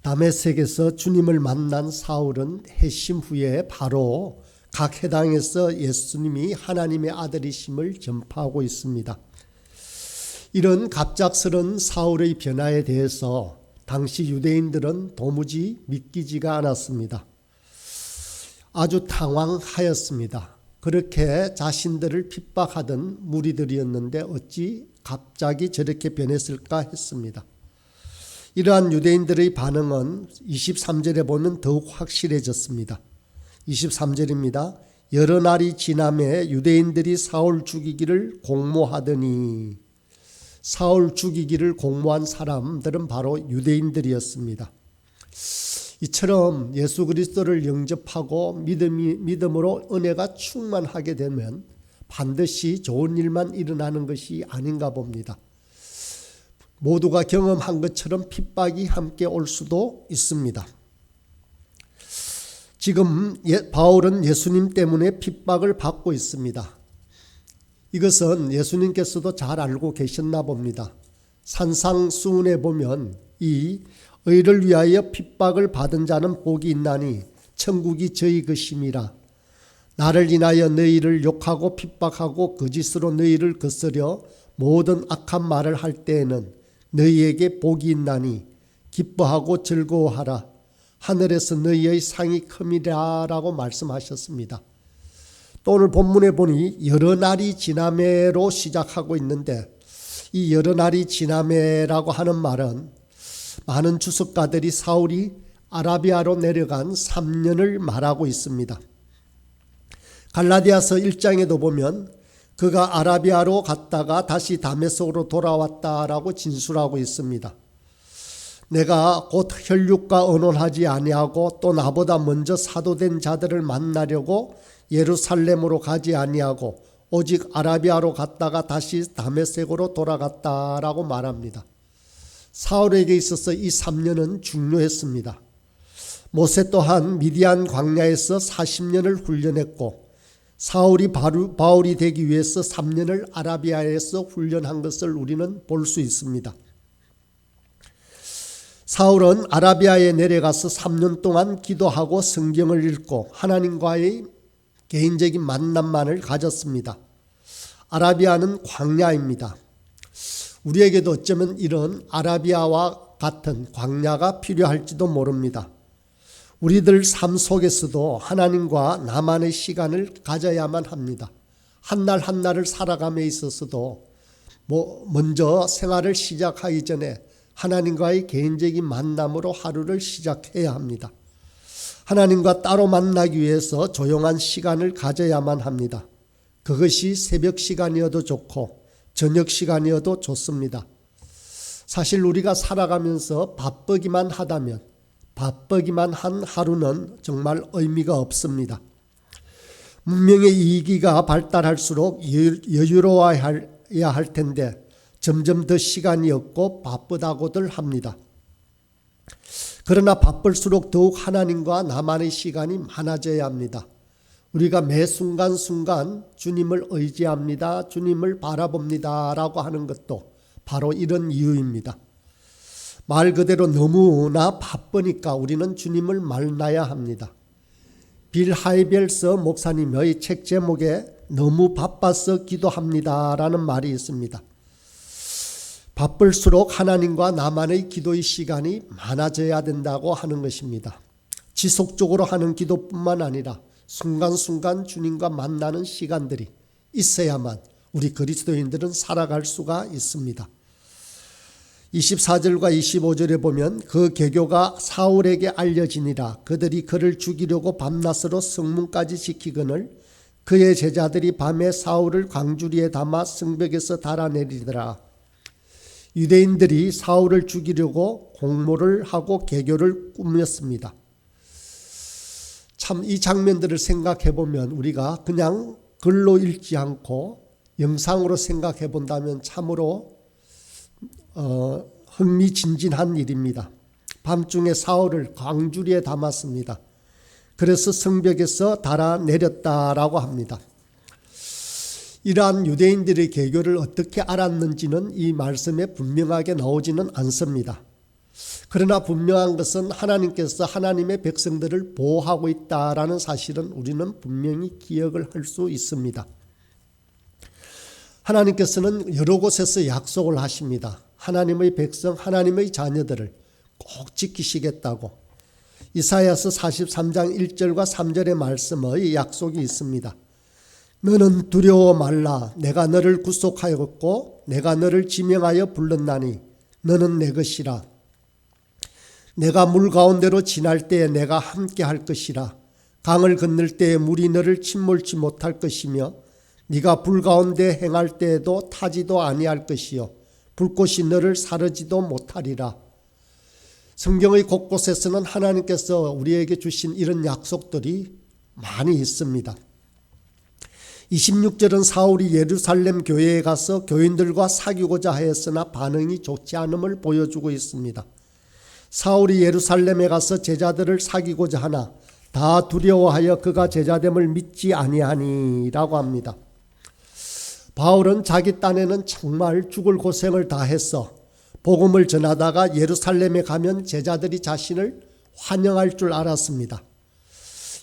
다메섹에서 주님을 만난 사울은 회심 후에 바로 각 회당에서 예수님이 하나님의 아들이심을 전파하고 있습니다. 이런 갑작스런 사울의 변화에 대해서 당시 유대인들은 도무지 믿기지가 않았습니다. 아주 당황하였습니다. 그렇게 자신들을 핍박하던 무리들이었는데 어찌 갑자기 저렇게 변했을까 했습니다. 이러한 유대인들의 반응은 23절에 보면 더욱 확실해졌습니다. 23절입니다. 여러 날이 지남에 유대인들이 사울 죽이기를 공모하더니, 사울 죽이기를 공모한 사람들은 바로 유대인들이었습니다. 이처럼 예수 그리스도를 영접하고 믿음으로 은혜가 충만하게 되면 반드시 좋은 일만 일어나는 것이 아닌가 봅니다. 모두가 경험한 것처럼 핍박이 함께 올 수도 있습니다. 지금 바울은 예수님 때문에 핍박을 받고 있습니다. 이것은 예수님께서도 잘 알고 계셨나 봅니다. 산상수훈에 보면 이 의를 위하여 핍박을 받은 자는 복이 있나니 천국이 저희 것임이라. 나를 인하여 너희를 욕하고 핍박하고 거짓으로 너희를 거스려 모든 악한 말을 할 때에는 너희에게 복이 있나니 기뻐하고 즐거워하라. 하늘에서 너희의 상이 큼이라 라고 말씀하셨습니다. 또 오늘 본문에 보니 여러 날이 지나매로 시작하고 있는데 이 여러 날이 지나매라고 하는 말은 많은 주석가들이 사울이 아라비아로 내려간 3년을 말하고 있습니다. 갈라디아서 1장에도 보면 그가 아라비아로 갔다가 다시 다메섹으로 돌아왔다라고 진술하고 있습니다. 내가 곧 혈육과 언혼하지 아니하고 또 나보다 먼저 사도된 자들을 만나려고 예루살렘으로 가지 아니하고 오직 아라비아로 갔다가 다시 다메섹으로 돌아갔다라고 말합니다. 사울에게 있어서 이 3년은 중요했습니다. 모세 또한 미디안 광야에서 40년을 훈련했고 사울이 바울이 되기 위해서 3년을 아라비아에서 훈련한 것을 우리는 볼 수 있습니다. 사울은 아라비아에 내려가서 3년 동안 기도하고 성경을 읽고 하나님과의 개인적인 만남만을 가졌습니다. 아라비아는 광야입니다. 우리에게도 어쩌면 이런 아라비아와 같은 광야가 필요할지도 모릅니다. 우리들 삶 속에서도 하나님과 나만의 시간을 가져야만 합니다. 한 날 한 날을 살아감에 있어서도 먼저 생활을 시작하기 전에 하나님과의 개인적인 만남으로 하루를 시작해야 합니다. 하나님과 따로 만나기 위해서 조용한 시간을 가져야만 합니다. 그것이 새벽 시간이어도 좋고 저녁 시간이어도 좋습니다. 사실 우리가 살아가면서 바쁘기만 한다면 바쁘기만 한 하루는 정말 의미가 없습니다. 문명의 이기가 발달할수록 여유로워야 할 텐데 점점 더 시간이 없고 바쁘다고들 합니다. 그러나 바쁠수록 더욱 하나님과 나만의 시간이 많아져야 합니다. 우리가 매 순간순간 주님을 의지합니다. 주님을 바라봅니다. 라고 하는 것도 바로 이런 이유입니다. 말 그대로 너무나 바쁘니까 우리는 주님을 만나야 합니다. 빌 하이벨서 목사님의 책 제목에 너무 바빠서 기도합니다. 라는 말이 있습니다. 바쁠수록 하나님과 나만의 기도의 시간이 많아져야 된다고 하는 것입니다. 지속적으로 하는 기도뿐만 아니라 순간순간 주님과 만나는 시간들이 있어야만 우리 그리스도인들은 살아갈 수가 있습니다. 24절과 25절에 보면 그 계교가 사울에게 알려지니라. 그들이 그를 죽이려고 밤낮으로 성문까지 지키거늘 그의 제자들이 밤에 사울을 광주리에 담아 성벽에서 달아내리더라. 유대인들이 사울을 죽이려고 공모를 하고 계교를 꾸몄습니다. 참 이 장면들을 생각해 보면 우리가 그냥 글로 읽지 않고 영상으로 생각해 본다면 참으로 흥미진진한 일입니다. 밤중에 사울을 광주리에 담았습니다. 그래서 성벽에서 달아내렸다라고 합니다. 이러한 유대인들의 계교를 어떻게 알았는지는 이 말씀에 분명하게 나오지는 않습니다. 그러나 분명한 것은 하나님께서 하나님의 백성들을 보호하고 있다라는 사실은 우리는 분명히 기억을 할 수 있습니다. 하나님께서는 여러 곳에서 약속을 하십니다. 하나님의 백성, 하나님의 자녀들을 꼭 지키시겠다고. 이사야서 43장 1절과 3절의 말씀의 약속이 있습니다. 너는 두려워 말라. 내가 너를 구속하였고 내가 너를 지명하여 불렀나니 너는 내 것이라. 내가 물 가운데로 지날 때에 내가 함께 할 것이라. 강을 건널 때에 물이 너를 침몰치 못할 것이며 네가 불 가운데 행할 때에도 타지도 아니할 것이요 불꽃이 너를 사르지도 못하리라. 성경의 곳곳에서는 하나님께서 우리에게 주신 이런 약속들이 많이 있습니다. 26절은 사울이 예루살렘 교회에 가서 교인들과 사귀고자 하였으나 반응이 좋지 않음을 보여주고 있습니다. 사울이 예루살렘에 가서 제자들을 사귀고자 하나 다 두려워하여 그가 제자됨을 믿지 아니하니라고 합니다. 바울은 자기 딴에는 정말 죽을 고생을 다 했어. 복음을 전하다가 예루살렘에 가면 제자들이 자신을 환영할 줄 알았습니다.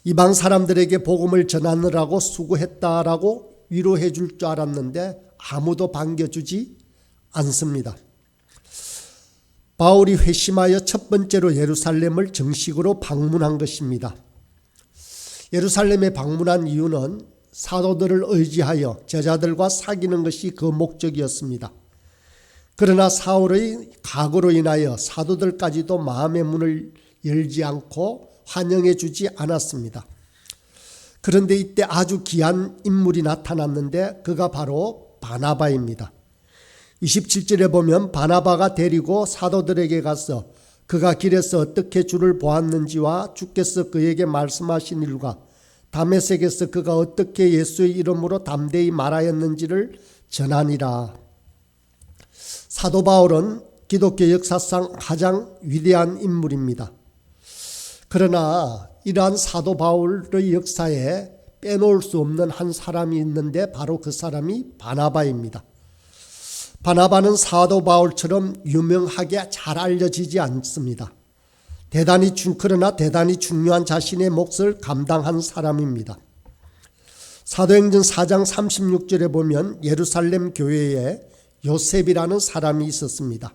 이방 사람들에게 복음을 전하느라고 수고했다라고 위로해 줄 줄 알았는데 아무도 반겨주지 않습니다. 바울이 회심하여 첫 번째로 예루살렘을 정식으로 방문한 것입니다. 예루살렘에 방문한 이유는 사도들을 의지하여 제자들과 사귀는 것이 그 목적이었습니다. 그러나 사울의 각오로 인하여 사도들까지도 마음의 문을 열지 않고 환영해 주지 않았습니다. 그런데 이때 아주 귀한 인물이 나타났는데 그가 바로 바나바입니다. 27절에 보면 바나바가 데리고 사도들에게 가서 그가 길에서 어떻게 주를 보았는지와 주께서 그에게 말씀하신 일과 다메섹에서 그가 어떻게 예수의 이름으로 담대히 말하였는지를 전하니라. 사도 바울은 기독교 역사상 가장 위대한 인물입니다. 그러나 이러한 사도 바울의 역사에 빼놓을 수 없는 한 사람이 있는데 바로 그 사람이 바나바입니다. 바나바는 사도 바울처럼 유명하게 잘 알려지지 않습니다. 그러나 대단히 중요한 자신의 몫을 감당한 사람입니다. 사도행전 4장 36절에 보면 예루살렘 교회에 요셉이라는 사람이 있었습니다.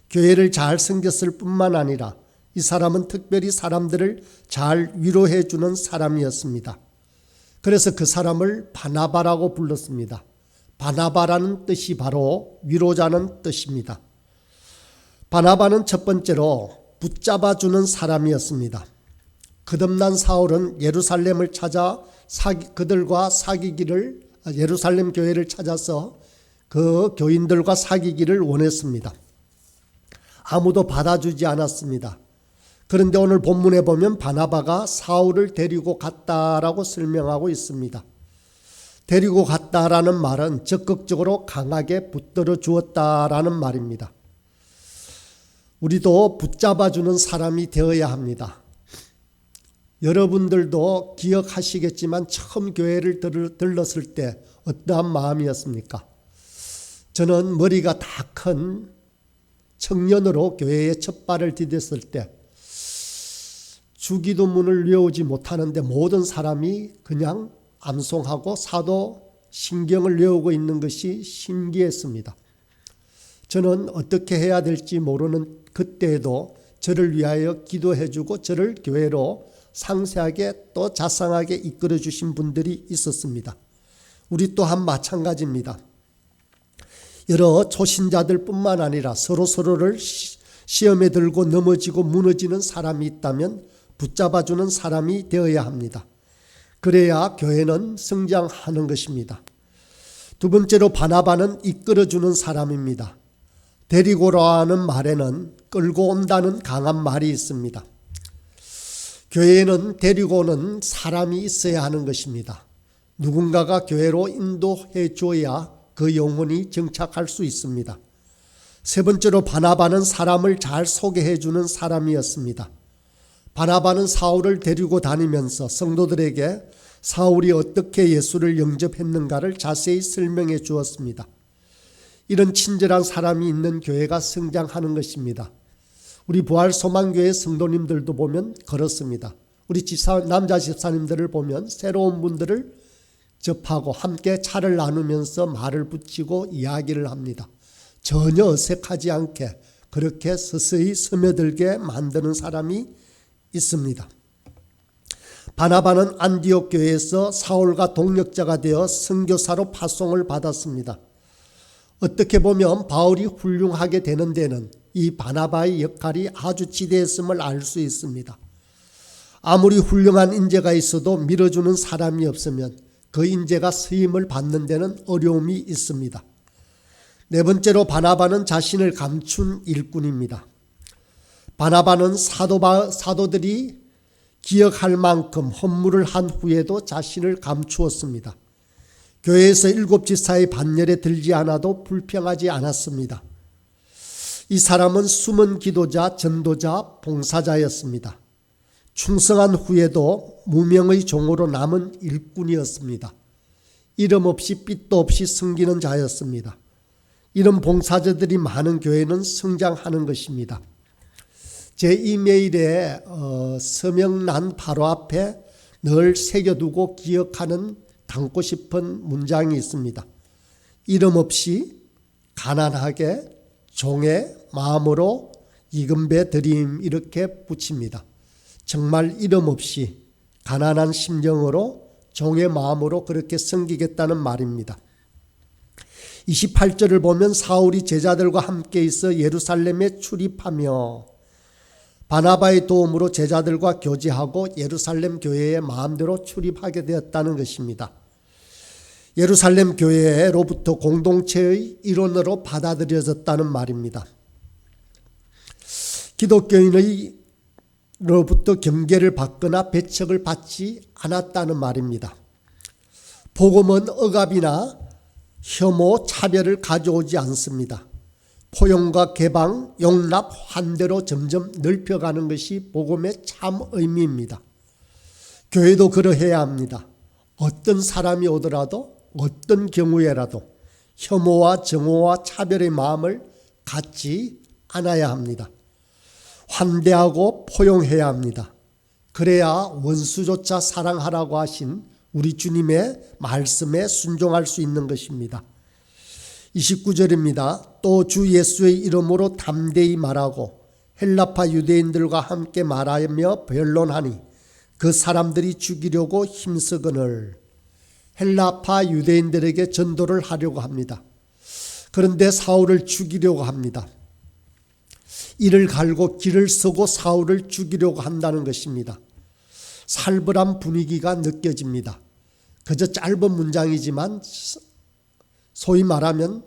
교회를 잘 섬겼을 뿐만 아니라 이 사람은 특별히 사람들을 잘 위로해 주는 사람이었습니다. 그래서 그 사람을 바나바라고 불렀습니다. 바나바라는 뜻이 바로 위로자는 뜻입니다. 바나바는 첫 번째로 붙잡아주는 사람이었습니다. 거듭난 사울은 예루살렘을 찾아 그들과 사귀기를 예루살렘 교회를 찾아서 그 교인들과 사귀기를 원했습니다. 아무도 받아주지 않았습니다. 그런데 오늘 본문에 보면 바나바가 사울을 데리고 갔다라고 설명하고 있습니다. 데리고 갔다라는 말은 적극적으로 강하게 붙들어 주었다라는 말입니다. 우리도 붙잡아주는 사람이 되어야 합니다. 여러분들도 기억하시겠지만 처음 교회를 들렀을 때 어떠한 마음이었습니까? 저는 머리가 다 큰 청년으로 교회에 첫 발을 디뎠을 때 주기도문을 외우지 못하는데 모든 사람이 그냥 암송하고 사도 신경을 외우고 있는 것이 신기했습니다. 저는 어떻게 해야 될지 모르는 그때에도 저를 위하여 기도해 주고 저를 교회로 상세하게 또 자상하게 이끌어 주신 분들이 있었습니다. 우리 또한 마찬가지입니다. 여러 초신자들 뿐만 아니라 서로를 시험에 들고 넘어지고 무너지는 사람이 있다면 붙잡아주는 사람이 되어야 합니다. 그래야 교회는 성장하는 것입니다. 두 번째로 바나바는 이끌어주는 사람입니다. 데리고라는 말에는 끌고 온다는 강한 말이 있습니다. 교회에는 데리고 오는 사람이 있어야 하는 것입니다. 누군가가 교회로 인도해 줘야 그 영혼이 정착할 수 있습니다. 세 번째로 바나바는 사람을 잘 소개해 주는 사람이었습니다. 바나바는 사울을 데리고 다니면서 성도들에게 사울이 어떻게 예수를 영접했는가를 자세히 설명해 주었습니다. 이런 친절한 사람이 있는 교회가 성장하는 것입니다. 우리 부활소망교회 성도님들도 보면 그렇습니다. 우리 남자 집사님들을 보면 새로운 분들을 접하고 함께 차를 나누면서 말을 붙이고 이야기를 합니다. 전혀 어색하지 않게 그렇게 서서히 스며들게 만드는 사람이 있습니다. 바나바는 안디옥 교회에서 사울과 동력자가 되어 선교사로 파송을 받았습니다. 어떻게 보면 바울이 훌륭하게 되는 데는 이 바나바의 역할이 아주 지대했음을 알 수 있습니다. 아무리 훌륭한 인재가 있어도 밀어주는 사람이 없으면 그 인재가 쓰임을 받는 데는 어려움이 있습니다. 네 번째로 바나바는 자신을 감춘 일꾼입니다. 바나바는 사도들이 기억할 만큼 헌물을 한 후에도 자신을 감추었습니다. 교회에서 7지사의 반열에 들지 않아도 불평하지 않았습니다. 이 사람은 숨은 기도자, 전도자, 봉사자였습니다. 충성한 후에도 무명의 종으로 남은 일꾼이었습니다. 이름 없이 빚도 없이 섬기는 자였습니다. 이런 봉사자들이 많은 교회는 성장하는 것입니다. 제 이메일에 서명란 바로 앞에 늘 새겨두고 기억하는 담고 싶은 문장이 있습니다. 이름 없이 가난하게 종의 마음으로 이금배 드림 이렇게 붙입니다. 정말 이름 없이 가난한 심정으로 종의 마음으로 그렇게 섬기겠다는 말입니다. 28절을 보면 사울이 제자들과 함께 있어 예루살렘에 출입하며 바나바의 도움으로 제자들과 교제하고 예루살렘 교회에 마음대로 출입하게 되었다는 것입니다. 예루살렘 교회로부터 공동체의 일원으로 받아들여졌다는 말입니다. 기독교인으로부터 경계를 받거나 배척을 받지 않았다는 말입니다. 복음은 억압이나 혐오, 차별을 가져오지 않습니다. 포용과 개방, 용납, 환대로 점점 넓혀가는 것이 복음의 참 의미입니다. 교회도 그러해야 합니다. 어떤 사람이 오더라도 어떤 경우에라도 혐오와 정오와 차별의 마음을 갖지 않아야 합니다. 환대하고 포용해야 합니다. 그래야 원수조차 사랑하라고 하신 우리 주님의 말씀에 순종할 수 있는 것입니다. 29절입니다. 또 주 예수의 이름으로 담대히 말하고 헬라파 유대인들과 함께 말하며 변론하니 그 사람들이 죽이려고 힘쓰거늘. 헬라파 유대인들에게 전도를 하려고 합니다. 그런데 사울을 죽이려고 합니다. 이를 갈고 길을 서고 사울을 죽이려고 한다는 것입니다. 살벌한 분위기가 느껴집니다. 그저 짧은 문장이지만 소위 말하면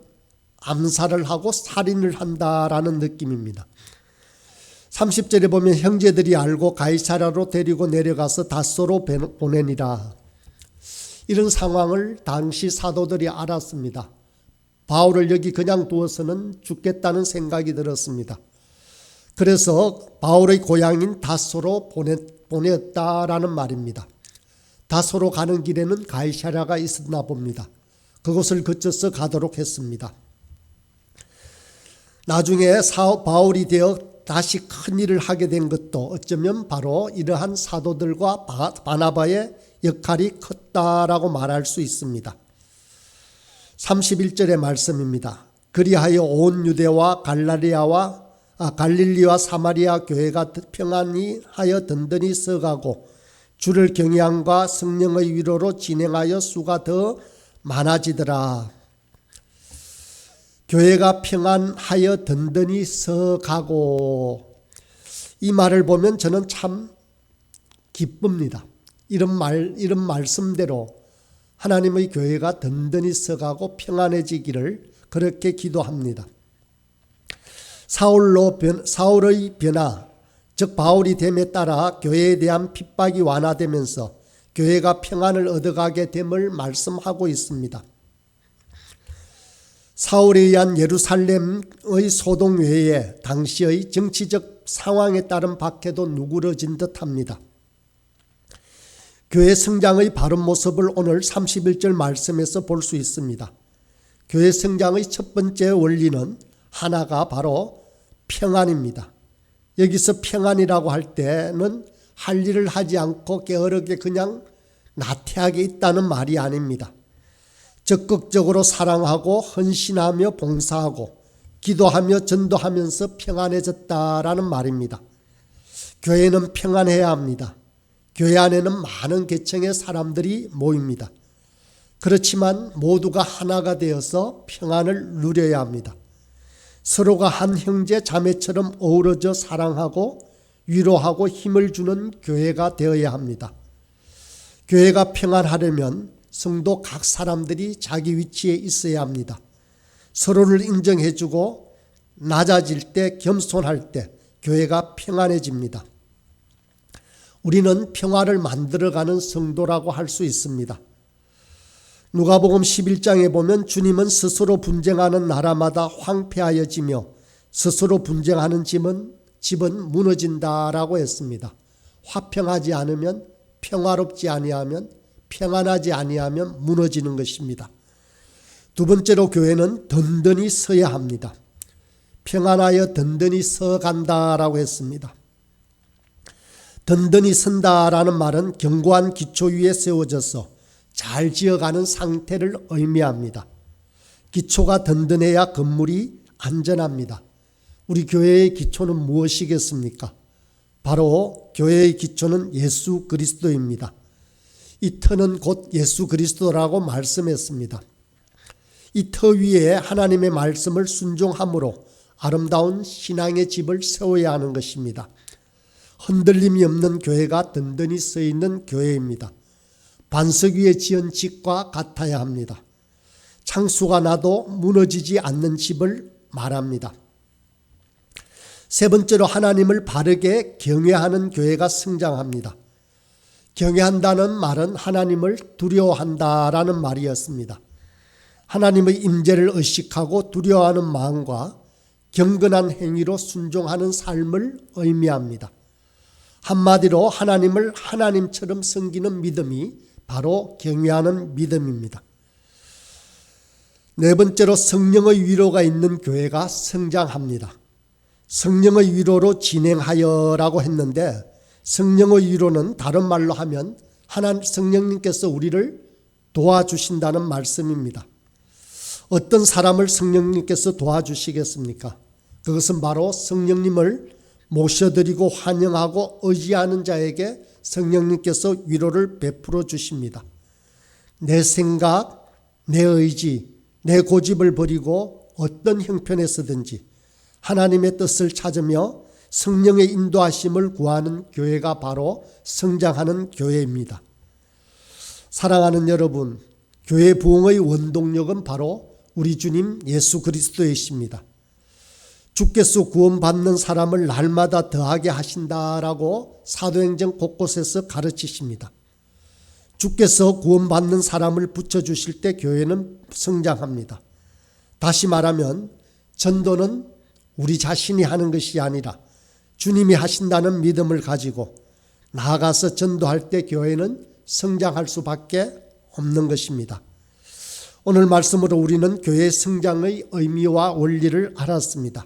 암살을 하고 살인을 한다라는 느낌입니다. 30절에 보면 형제들이 알고 가이사랴로 데리고 내려가서 닷소로 보내니라. 이런 상황을 당시 사도들이 알았습니다. 바울을 여기 그냥 두어서는 죽겠다는 생각이 들었습니다. 그래서 바울의 고향인 닷소로 보냈다라는 말입니다. 닷소로 가는 길에는 가이사랴가 있었나 봅니다. 그곳을 거쳐서 가도록 했습니다. 나중에 바울이 되어 다시 큰 일을 하게 된 것도 어쩌면 바로 이러한 사도들과 바나바의 역할이 컸다라고 말할 수 있습니다. 31절의 말씀입니다. 그리하여 온 유대와 갈릴리와 사마리아 교회가 평안히 하여 든든히 서가고 주를 경외함과 성령의 위로로 진행하여 수가 더 많아지더라. 교회가 평안하여 든든히 서가고, 이 말을 보면 저는 참 기쁩니다. 이런 말씀대로 하나님의 교회가 든든히 서가고 평안해지기를 그렇게 기도합니다. 사울의 변화, 즉 바울이 됨에 따라 교회에 대한 핍박이 완화되면서 교회가 평안을 얻어가게 됨을 말씀하고 있습니다. 사울에 의한 예루살렘의 소동 외에 당시의 정치적 상황에 따른 박해도 누그러진 듯합니다. 교회 성장의 바른 모습을 오늘 31절 말씀에서 볼 수 있습니다. 교회 성장의 첫 번째 원리는 하나가 바로 평안입니다. 여기서 평안이라고 할 때는 할 일을 하지 않고 게으르게 그냥 나태하게 있다는 말이 아닙니다. 적극적으로 사랑하고 헌신하며 봉사하고 기도하며 전도하면서 평안해졌다라는 말입니다. 교회는 평안해야 합니다. 교회 안에는 많은 계층의 사람들이 모입니다. 그렇지만 모두가 하나가 되어서 평안을 누려야 합니다. 서로가 한 형제 자매처럼 어우러져 사랑하고 위로하고 힘을 주는 교회가 되어야 합니다. 교회가 평안하려면 성도 각 사람들이 자기 위치에 있어야 합니다. 서로를 인정해주고 낮아질 때 겸손할 때 교회가 평안해집니다. 우리는 평화를 만들어가는 성도라고 할 수 있습니다. 누가복음 11장에 보면 주님은 스스로 분쟁하는 나라마다 황폐하여지며 스스로 분쟁하는 집은 무너진다라고 했습니다. 화평하지 않으면, 평화롭지 아니하면, 평안하지 아니하면 무너지는 것입니다. 두 번째로 교회는 든든히 서야 합니다. 평안하여 든든히 서간다라고 했습니다. 든든히 선다라는 말은 견고한 기초 위에 세워져서 잘 지어가는 상태를 의미합니다. 기초가 든든해야 건물이 안전합니다. 우리 교회의 기초는 무엇이겠습니까? 바로 교회의 기초는 예수 그리스도입니다. 이 터는 곧 예수 그리스도라고 말씀했습니다. 이 터 위에 하나님의 말씀을 순종함으로 아름다운 신앙의 집을 세워야 하는 것입니다. 흔들림이 없는 교회가 든든히 서 있는 교회입니다. 반석 위에 지은 집과 같아야 합니다. 창수가 나도 무너지지 않는 집을 말합니다. 세 번째로 하나님을 바르게 경외하는 교회가 성장합니다. 경외한다는 말은 하나님을 두려워한다라는 말이었습니다. 하나님의 임재를 의식하고 두려워하는 마음과 경건한 행위로 순종하는 삶을 의미합니다. 한마디로 하나님을 하나님처럼 섬기는 믿음이 바로 경외하는 믿음입니다. 네 번째로 성령의 위로가 있는 교회가 성장합니다. 성령의 위로로 진행하여라고 했는데 성령의 위로는 다른 말로 하면 성령님께서 우리를 도와주신다는 말씀입니다. 어떤 사람을 성령님께서 도와주시겠습니까? 그것은 바로 성령님을 모셔드리고 환영하고 의지하는 자에게 성령님께서 위로를 베풀어 주십니다. 내 생각, 내 의지, 내 고집을 버리고 어떤 형편에서든지 하나님의 뜻을 찾으며 성령의 인도하심을 구하는 교회가 바로 성장하는 교회입니다. 사랑하는 여러분, 교회 부흥의 원동력은 바로 우리 주님 예수 그리스도이십니다. 주께서 구원받는 사람을 날마다 더하게 하신다라고 사도행전 곳곳에서 가르치십니다. 주께서 구원받는 사람을 붙여주실 때 교회는 성장합니다. 다시 말하면 전도는 우리 자신이 하는 것이 아니라 주님이 하신다는 믿음을 가지고 나아가서 전도할 때 교회는 성장할 수밖에 없는 것입니다. 오늘 말씀으로 우리는 교회 성장의 의미와 원리를 알았습니다.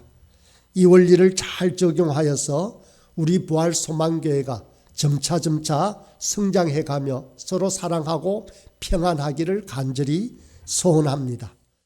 이 원리를 잘 적용하여서 우리 부활소망교회가 점차점차 성장해가며 서로 사랑하고 평안하기를 간절히 소원합니다.